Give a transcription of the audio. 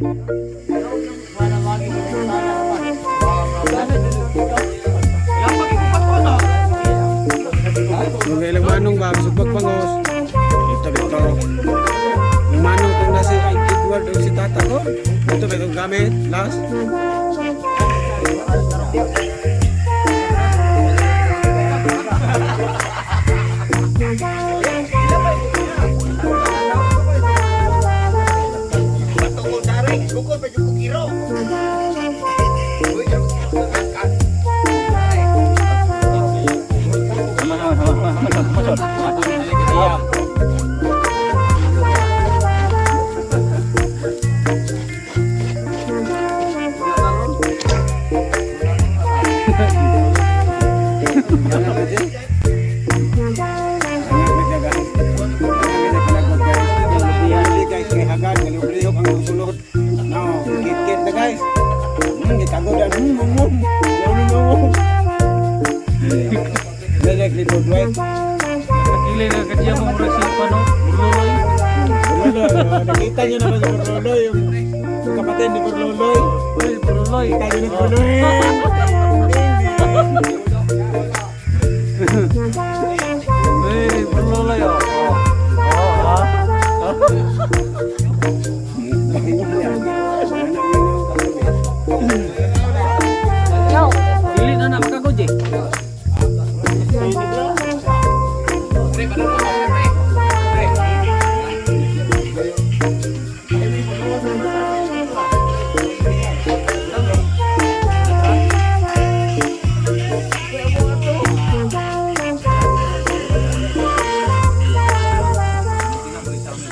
Mga ilang manong ba, sugbag pangos. Ito. Yung manong kung nasi Edward o si tata ko. Ito ba itong gamit? Last. Nakakilay na kanya mo mura siya pa no? Burloloy. Nakita nyo naman sa Burloloy, yung kapatid ni Burloloy. Uy, Burloloy. Nakita nyo na Burloloy. Uy, Burloloy oh. Oh, ha?